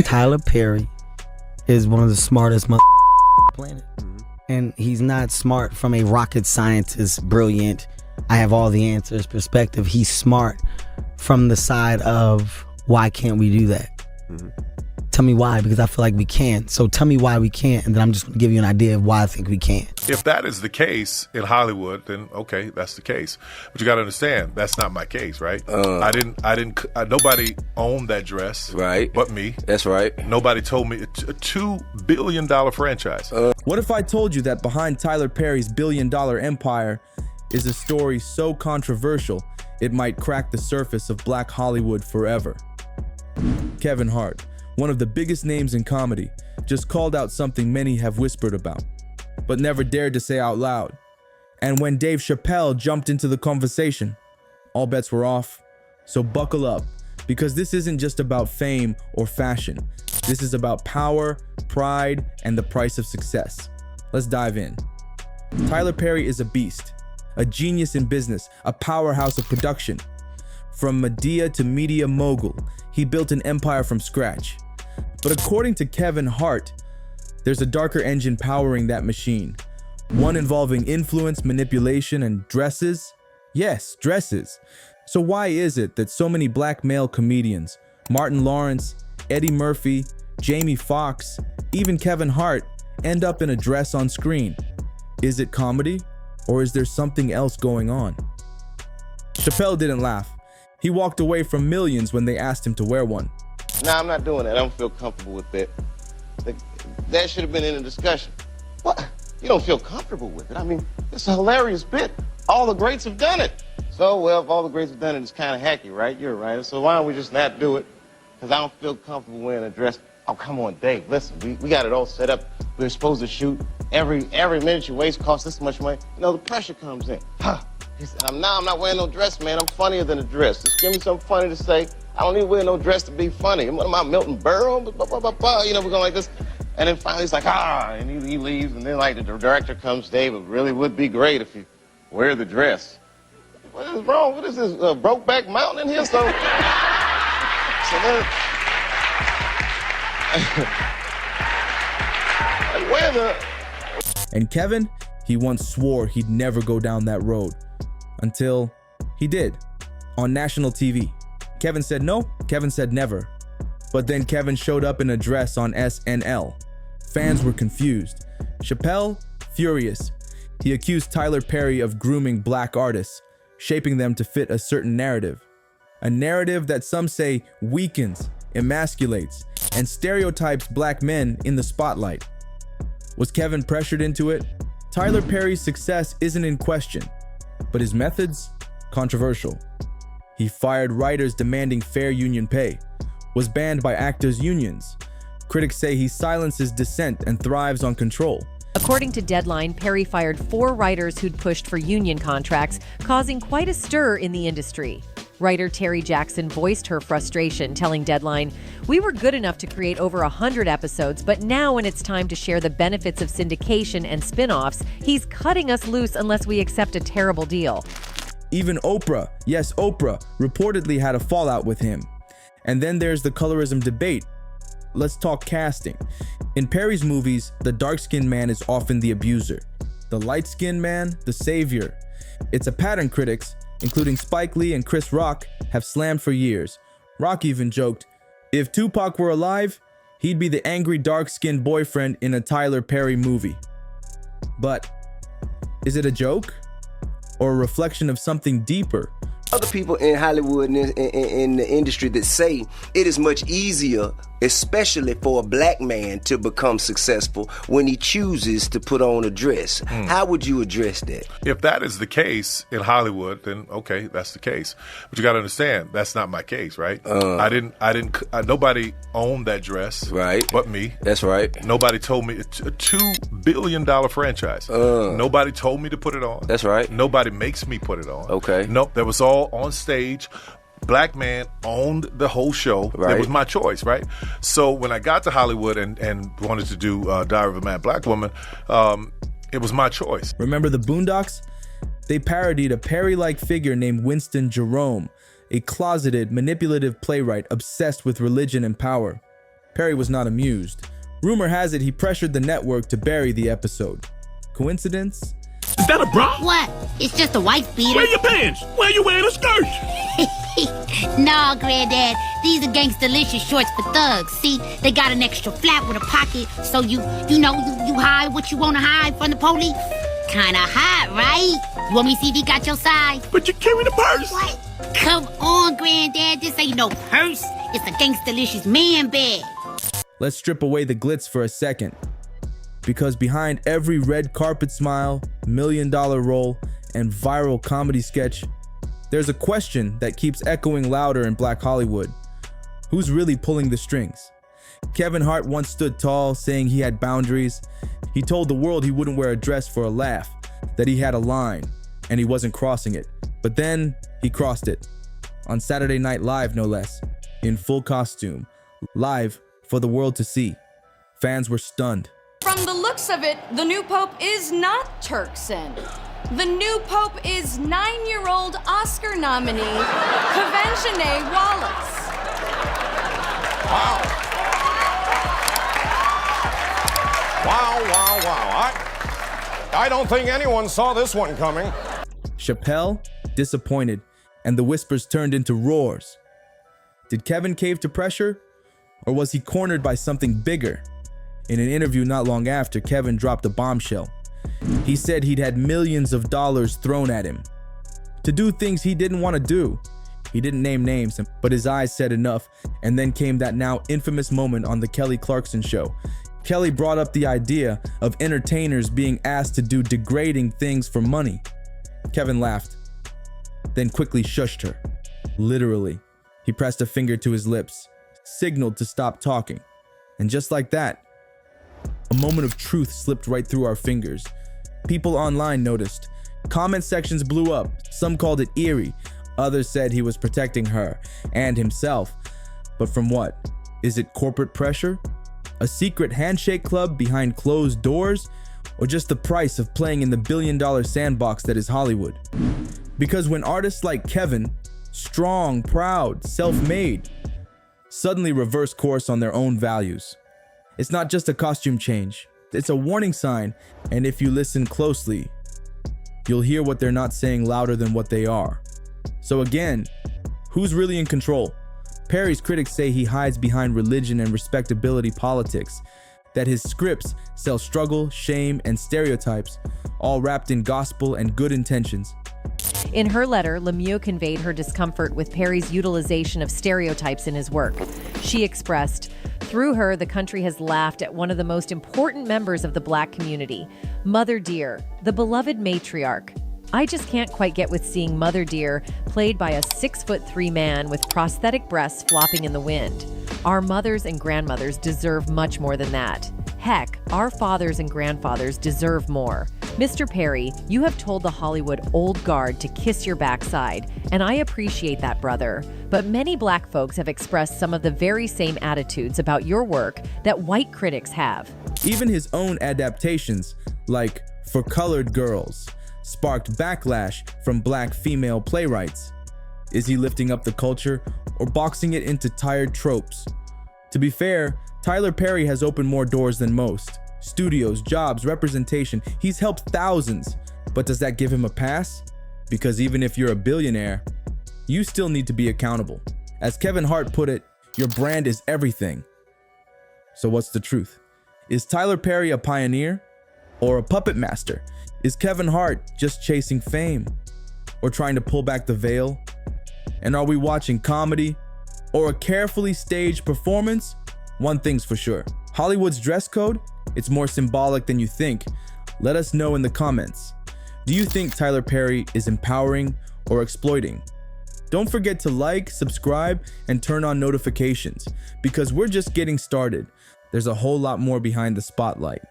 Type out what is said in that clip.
Tyler Perry is one of the smartest on the planet. And he's not smart from a rocket scientist, brilliant, I have all the answers perspective. He's smart from the side of, why can't we do that? Tell me why, because I feel like we can. So tell me why we can't, and then I'm just gonna give you an idea of why I think we can. If that is the case in Hollywood, then okay, that's the case. But you got to understand, that's not my case, right? Nobody owned that dress, right? But me. That's right. Nobody told me. A $2 billion franchise. What if I told you that behind Tyler Perry's billion-dollar empire is a story so controversial it might crack the surface of Black Hollywood forever? Kevin Hart, one of the biggest names in comedy, just called out something many have whispered about, but never dared to say out loud. And when Dave Chappelle jumped into the conversation, all bets were off. So buckle up, because this isn't just about fame or fashion. This is about power, pride, and the price of success. Let's dive in. Tyler Perry is a beast, a genius in business, a powerhouse of production. From media to media mogul, he built an empire from scratch. But according to Kevin Hart, there's a darker engine powering that machine. One involving influence, manipulation, and dresses. Yes, dresses. So why is it that so many black male comedians, Martin Lawrence, Eddie Murphy, Jamie Foxx, even Kevin Hart, end up in a dress on screen? Is it comedy, or is there something else going on? Chappelle didn't laugh. He walked away from millions when they asked him to wear one. Nah, I'm not doing that. I don't feel comfortable with that. That should have been in the discussion. What? You don't feel comfortable with it? I mean, it's a hilarious bit. All the greats have done it. So, well, if all the greats have done it, it's kind of hacky, right? You're right. So why don't we just not do it? Because I don't feel comfortable wearing a dress. Oh, come on, Dave. Listen, we got it all set up. We're supposed to shoot. Every minute you waste costs this much money. You know, the pressure comes in. He said, I'm not wearing no dress, man. I'm funnier than a dress. Just give me something funny to say. I don't need to wear no dress to be funny. What am I, Milton Berle? You know, we're going like this. And then finally he's like, and he leaves. And then like the director comes, Dave, it really would be great if you wear the dress. What is wrong? What is this, Brokeback Mountain in here? So then, like, where the... And Kevin, he once swore he'd never go down that road. Until he did, on national TV. Kevin said no, Kevin said never. But then Kevin showed up in a dress on SNL. Fans were confused. Chappelle, furious. He accused Tyler Perry of grooming black artists, shaping them to fit a certain narrative. A narrative that some say weakens, emasculates, and stereotypes black men in the spotlight. Was Kevin pressured into it? Tyler Perry's success isn't in question, but his methods, controversial. He fired writers demanding fair union pay, was banned by actors' unions. Critics say he silences dissent and thrives on control. According to Deadline, Perry fired 4 writers who'd pushed for union contracts, causing quite a stir in the industry. Writer Terry Jackson voiced her frustration, telling Deadline, "We were good enough to create over 100 episodes, but now when it's time to share the benefits of syndication and spin-offs, he's cutting us loose unless we accept a terrible deal." Even Oprah, yes, Oprah, reportedly had a fallout with him. And then there's the colorism debate. Let's talk casting. In Perry's movies, the dark-skinned man is often the abuser. The light-skinned man, the savior. It's a pattern critics, including Spike Lee and Chris Rock, have slammed for years. Rock even joked, if Tupac were alive, he'd be the angry dark-skinned boyfriend in a Tyler Perry movie. But is it a joke? Or a reflection of something deeper? Other people in Hollywood and in the industry that say it is much easier, especially for a black man, to become successful when he chooses to put on a dress. How would you address that? If that is the case in Hollywood, then okay, that's the case. But you got to understand, that's not my case, right? Nobody owned that dress, right? But me. That's right. Nobody told me. A $2 billion franchise. Nobody told me to put it on. That's right. Nobody makes me put it on. Okay. Nope, that was all on stage. Black man owned the whole show. Right. It was my choice, right? So when I got to Hollywood and wanted to do Diary of a Mad Black Woman, it was my choice. Remember the Boondocks? They parodied a Perry-like figure named Winston Jerome, a closeted, manipulative playwright obsessed with religion and power. Perry was not amused. Rumor has it he pressured the network to bury the episode. Coincidence? Is that a bra? What? It's just a wife beater. Wear your pants. Why are you wearing a skirt? Nah, Granddad. These are gangsta-licious shorts for thugs. See, they got an extra flap with a pocket, so you hide what you want to hide from the police. Kinda hot, right? You want me to see if he got your size? But you carry the purse. What? Come on, Granddad. This ain't no purse. It's a gangsta-licious man bag. Let's strip away the glitz for a second. Because behind every red carpet smile, $1 million role, and viral comedy sketch, there's a question that keeps echoing louder in Black Hollywood. Who's really pulling the strings? Kevin Hart once stood tall, saying he had boundaries. He told the world he wouldn't wear a dress for a laugh, that he had a line, and he wasn't crossing it. But then, he crossed it. On Saturday Night Live, no less, in full costume, live for the world to see. Fans were stunned. From the looks of it, the new pope is not Turkson. The new pope is 9-year-old Oscar nominee, Kavenzhane Wallace. Wow. I don't think anyone saw this one coming. Chappelle, disappointed, and the whispers turned into roars. Did Kevin cave to pressure? Or was he cornered by something bigger? In an interview not long after, Kevin dropped a bombshell. He said he'd had millions of dollars thrown at him to do things he didn't want to do. He didn't name names, but his eyes said enough, and then came that now infamous moment on the Kelly Clarkson show. Kelly brought up the idea of entertainers being asked to do degrading things for money. Kevin laughed, then quickly shushed her. Literally, he pressed a finger to his lips, signaled to stop talking, and just like that, a moment of truth slipped right through our fingers. People online noticed. Comment sections blew up. Some called it eerie. Others said he was protecting her and himself. But from what? Is it corporate pressure? A secret handshake club behind closed doors? Or just the price of playing in the billion-dollar sandbox that is Hollywood? Because when artists like Kevin, strong, proud, self-made, suddenly reverse course on their own values, it's not just a costume change. It's a warning sign, and if you listen closely, you'll hear what they're not saying louder than what they are. So again, who's really in control? Perry's critics say he hides behind religion and respectability politics, that his scripts sell struggle, shame, and stereotypes, all wrapped in gospel and good intentions. In her letter, Lemieux conveyed her discomfort with Perry's utilization of stereotypes in his work. She expressed, "Through her, the country has laughed at one of the most important members of the Black community, Mother Dear, the beloved matriarch. I just can't quite get with seeing Mother Dear played by a 6'3" man with prosthetic breasts flopping in the wind. Our mothers and grandmothers deserve much more than that. Heck, our fathers and grandfathers deserve more. Mr. Perry, you have told the Hollywood old guard to kiss your backside, and I appreciate that, brother. But many Black folks have expressed some of the very same attitudes about your work that white critics have." Even his own adaptations, like For Colored Girls, sparked backlash from Black female playwrights. Is he lifting up the culture or boxing it into tired tropes? To be fair, Tyler Perry has opened more doors than most. Studios, jobs, representation, he's helped thousands. But does that give him a pass? Because even if you're a billionaire, you still need to be accountable. As Kevin Hart put it, your brand is everything. So what's the truth? Is Tyler Perry a pioneer or a puppet master? Is Kevin Hart just chasing fame or trying to pull back the veil? And are we watching comedy or a carefully staged performance? One thing's for sure, Hollywood's dress code, it's more symbolic than you think. Let us know in the comments. Do you think Tyler Perry is empowering or exploiting? Don't forget to like, subscribe, and turn on notifications because we're just getting started. There's a whole lot more behind the spotlight.